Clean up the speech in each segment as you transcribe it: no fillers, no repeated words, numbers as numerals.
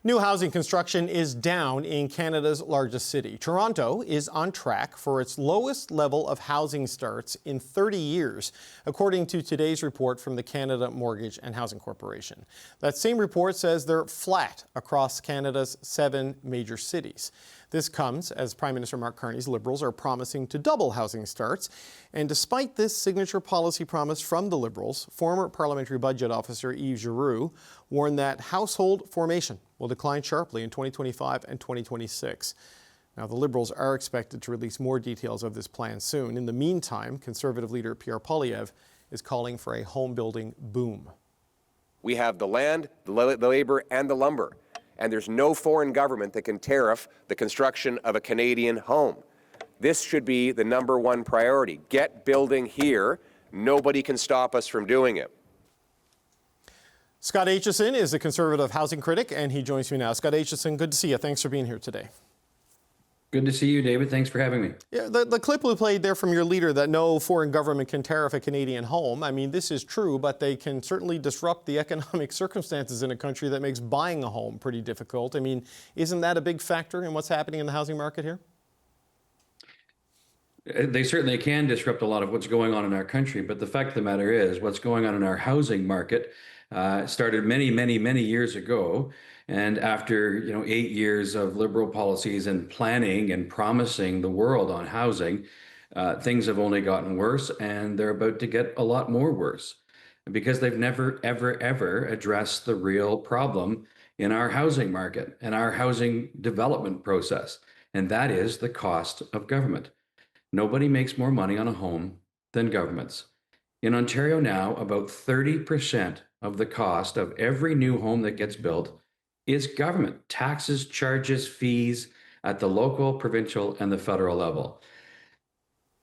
New housing construction is down in Canada's largest city. Toronto is on track for its lowest level of housing starts in 30 years, according to today's report from the Canada Mortgage and Housing Corporation. That same report says they're flat across Canada's 7 major cities. This comes as Prime Minister Mark Carney's Liberals are promising to double housing starts. And despite this signature policy promise from the Liberals, former Parliamentary Budget Officer Yves Giroux warned that household formation will decline sharply in 2025 and 2026. Now, the Liberals are expected to release more details of this plan soon. In the meantime, Conservative leader Pierre Poilievre is calling for a home building boom. We have the land, the labor, and the lumber. And there's no foreign government that can tariff the construction of a Canadian home. This should be the #1 priority. Get building here. Nobody can stop us from doing it. Scott Aitchison is a Conservative housing critic, and he joins me now. Scott Aitchison, good to see you. Thanks for being here today. Good to see you, David. Thanks for having me. Yeah, the clip we played there from your leader that no foreign government can tariff a Canadian home. I mean, this is true, but they can certainly disrupt the economic circumstances in a country that makes buying a home pretty difficult. I mean, isn't that a big factor in what's happening in the housing market here? They certainly can disrupt a lot of what's going on in our country, but the fact of the matter is what's going on in our housing market started many years ago. And after 8 years of Liberal policies and planning and promising the world on housing, things have only gotten worse, and they're about to get a lot more worse because they've never, ever addressed the real problem in our housing market and our housing development process, and that is the cost of government. Nobody makes more money on a home than governments. In Ontario now, about 30% of the cost of every new home that gets built is government, taxes, charges, fees at the local, provincial, and the federal level.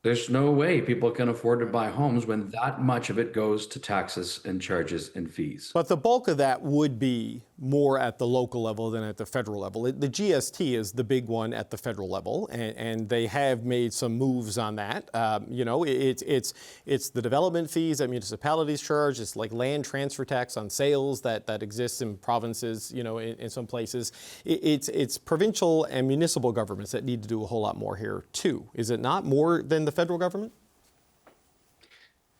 There's no way people can afford to buy homes when that much of it goes to taxes and charges and fees. But the bulk of that would be more at the local level than at the federal level. The GST is the big one at the federal level, and they have made some moves on that. It's the development fees that municipalities charge. It's like land transfer tax on sales that exists in provinces, in some places. It's provincial and municipal governments that need to do a whole lot more here too. Is it not more than the federal government?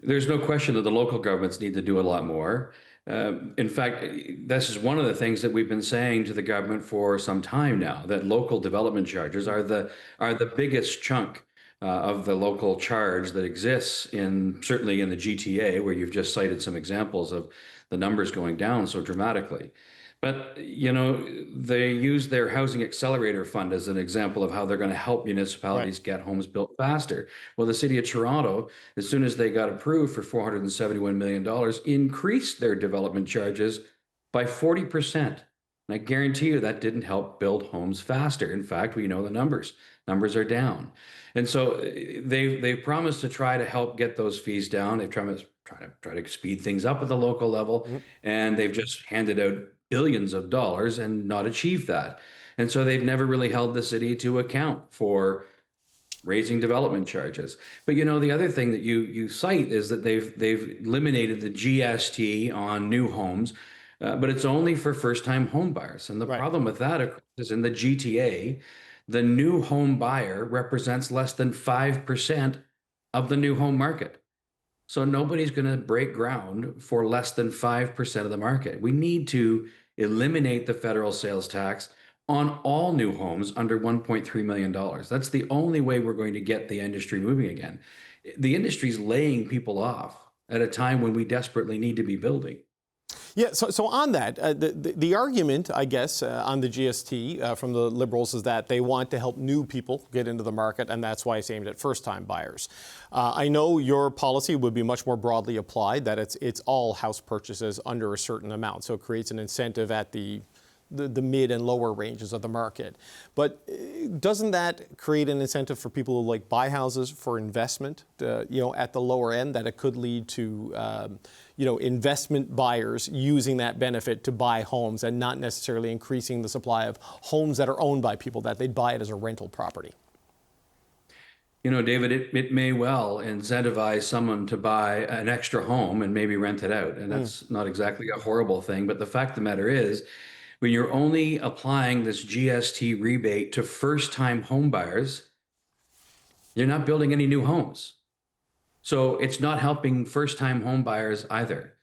There's no question that the local governments need to do a lot more. In fact, this is one of the things that we've been saying to the government for some time now, that local development charges are the biggest chunk of the local charge that exists certainly in the GTA, where you've just cited some examples of the numbers going down so dramatically. But, they use their Housing Accelerator Fund as an example of how they're going to help municipalities get homes built faster. Well, the City of Toronto, as soon as they got approved for $471 million, increased their development charges by 40%. And I guarantee you that didn't help build homes faster. In fact, we know the numbers. Numbers are down. And so they've promised to try to help get those fees down. They've tried to speed things up at the local level, and they've just handed out billions of dollars and not achieved that. And so they've never really held the city to account for raising development charges. But the other thing that you cite is that they've eliminated the GST on new homes, but it's only for first-time home buyers. And the problem with that, of course, is in the GTA, the new home buyer represents less than 5% of the new home market. So nobody's going to break ground for less than 5% of the market. We need to eliminate the federal sales tax on all new homes under $1.3 million. That's the only way we're going to get the industry moving again. The industry's laying people off at a time when we desperately need to be building. Yeah, so on that, the argument, I guess, on the GST from the Liberals is that they want to help new people get into the market, and that's why it's aimed at first-time buyers. I know your policy would be much more broadly applied, that it's all house purchases under a certain amount, so it creates an incentive at the mid and lower ranges of the market. But doesn't that create an incentive for people who buy houses for investment, at the lower end, that it could lead to, investment buyers using that benefit to buy homes and not necessarily increasing the supply of homes that are owned by people, that they'd buy it as a rental property? David, it may well incentivize someone to buy an extra home and maybe rent it out. And that's not exactly a horrible thing. But the fact of the matter is, when you're only applying this GST rebate to first-time home buyers, you're not building any new homes. So it's not helping first-time home buyers either.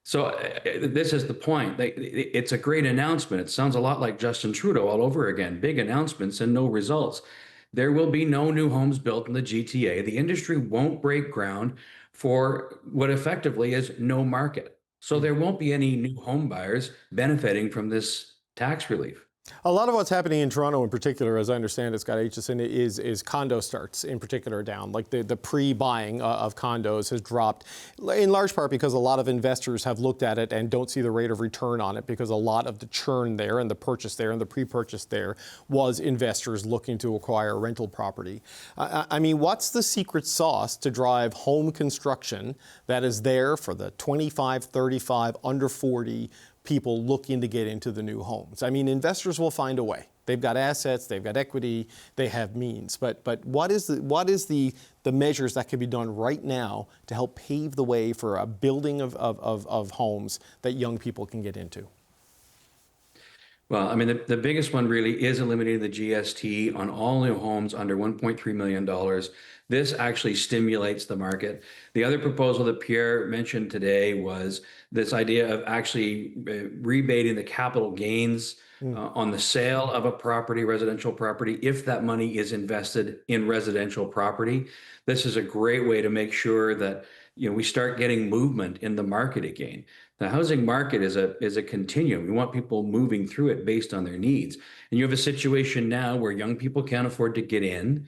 So this is the point. It's a great announcement. It sounds a lot like Justin Trudeau all over again. Big announcements and no results. There will be no new homes built in the GTA. The industry won't break ground for what effectively is no market. So there won't be any new home buyers benefiting from this tax relief. A lot of what's happening in Toronto in particular, as I understand it, Scott Aitchison, is condo starts in particular down. Like the pre-buying of condos has dropped in large part because a lot of investors have looked at it and don't see the rate of return on it, because a lot of the churn there and the purchase there and the pre-purchase there was investors looking to acquire rental property. I mean, what's the secret sauce to drive home construction that is there for the 25, 35, under 40 people looking to get into the new homes? I mean, investors will find a way. They've got assets, they've got equity, they have means. But what is the measures that can be done right now to help pave the way for a building of homes that young people can get into? Well, I mean, the biggest one really is eliminating the GST on all new homes under $1.3 million. This actually stimulates the market. The other proposal that Pierre mentioned today was this idea of actually rebating the capital gains on the sale of a property, residential property, if that money is invested in residential property. This is a great way to make sure that we start getting movement in the market again. The housing market is a continuum. We want people moving through it based on their needs. And you have a situation now where young people can't afford to get in.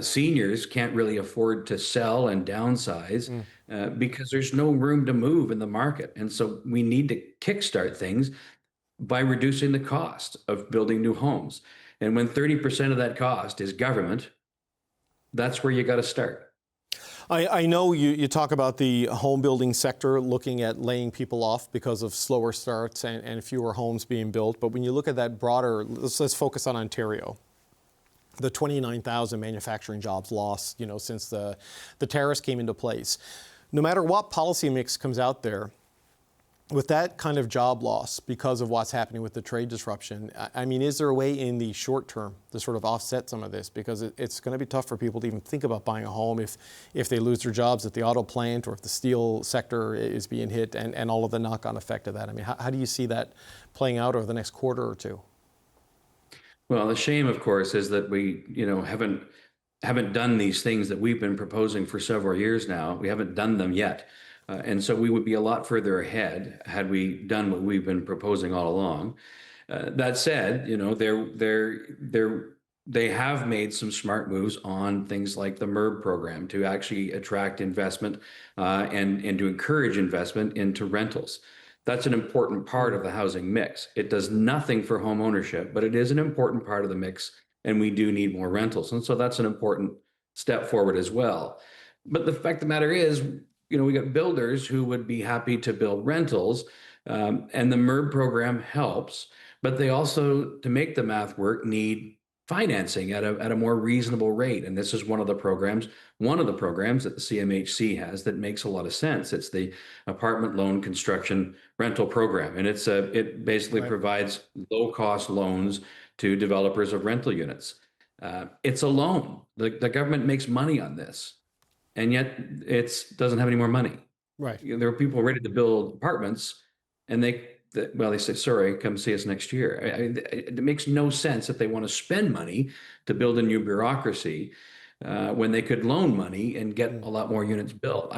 Seniors can't really afford to sell and downsize because there's no room to move in the market. And so we need to kickstart things by reducing the cost of building new homes. And when 30% of that cost is government, that's where you got to start. I know you talk about the home building sector looking at laying people off because of slower starts and fewer homes being built. But when you look at that broader, let's focus on Ontario. The 29,000 manufacturing jobs lost, since the tariffs came into place. No matter what policy mix comes out there, with that kind of job loss because of what's happening with the trade disruption, I mean, is there a way in the short term to sort of offset some of this? Because it's going to be tough for people to even think about buying a home if they lose their jobs at the auto plant or if the steel sector is being hit and all of the knock-on effect of that. I mean, how do you see that playing out over the next quarter or two? Well, the shame, of course, is that we, haven't done these things that we've been proposing for several years now. We haven't done them yet. And so we would be a lot further ahead had we done what we've been proposing all along. That said, they have made some smart moves on things like the MERB program to actually attract investment and to encourage investment into rentals. That's an important part of the housing mix. It does nothing for home ownership, but it is an important part of the mix, and we do need more rentals. And so that's an important step forward as well. But the fact of the matter is, we got builders who would be happy to build rentals, and the MERB program helps, but they also, to make the math work, need financing at a more reasonable rate. And this is one of the programs that the CMHC has that makes a lot of sense. It's the Apartment Loan Construction Rental Program. And it basically provides low-cost loans to developers of rental units. It's a loan. The government makes money on this, and yet it doesn't have any more money. Right. There are people ready to build apartments, and they say, sorry, come see us next year. It makes no sense if they want to spend money to build a new bureaucracy when they could loan money and get a lot more units built.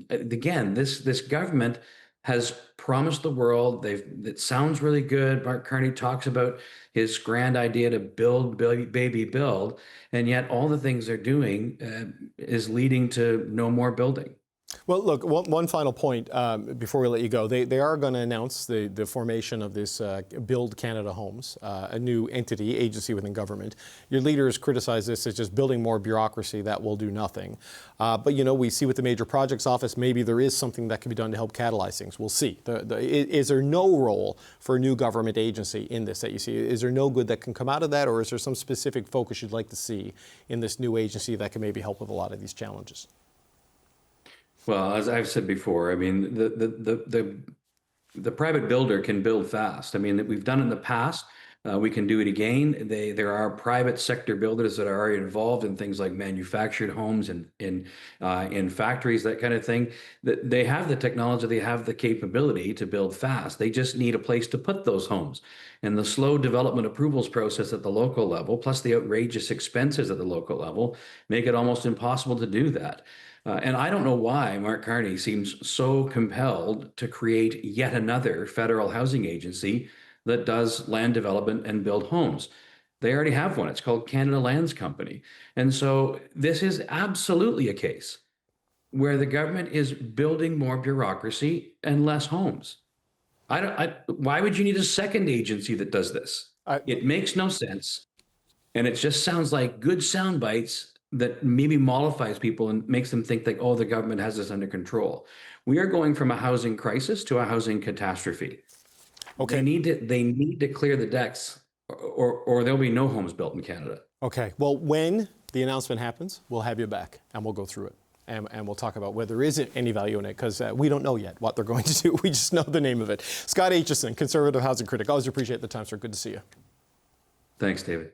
Again, this government has promised the world. It sounds really good. Mark Carney talks about his grand idea to build, baby, build, and yet all the things they're doing is leading to no more building. Well, look, one final point before we let you go. They are going to announce the formation of this Build Canada Homes, a new entity, agency within government. Your leaders criticize this as just building more bureaucracy that will do nothing. But, we see with the Major Projects Office, maybe there is something that can be done to help catalyze things. We'll see. Is there no role for a new government agency in this that you see? Is there no good that can come out of that, or is there some specific focus you'd like to see in this new agency that can maybe help with a lot of these challenges? Well, as I've said before, I mean, the private builder can build fast. I mean, we've done it in the past. We can do it again. There are private sector builders that are already involved in things like manufactured homes and in factories, that kind of thing. That they have the technology, they have the capability to build fast. They just need a place to put those homes. And the slow development approvals process at the local level, plus the outrageous expenses at the local level, make it almost impossible to do that. And I don't know why Mark Carney seems so compelled to create yet another federal housing agency that does land development and build homes. They already have one. It's called Canada Lands Company. And so this is absolutely a case where the government is building more bureaucracy and less homes. Why would you need a second agency that does this? It makes no sense. And it just sounds like good sound bites that maybe mollifies people and makes them think like, oh, the government has this under control. We are going from a housing crisis to a housing catastrophe. Okay. They need to clear the decks or there'll be no homes built in Canada. Okay. Well, when the announcement happens, we'll have you back and we'll go through it. And we'll talk about whether there is any value in it, because we don't know yet what they're going to do. We just know the name of it. Scott Aitchison, conservative housing critic. Always appreciate the time, sir. Good to see you. Thanks, David.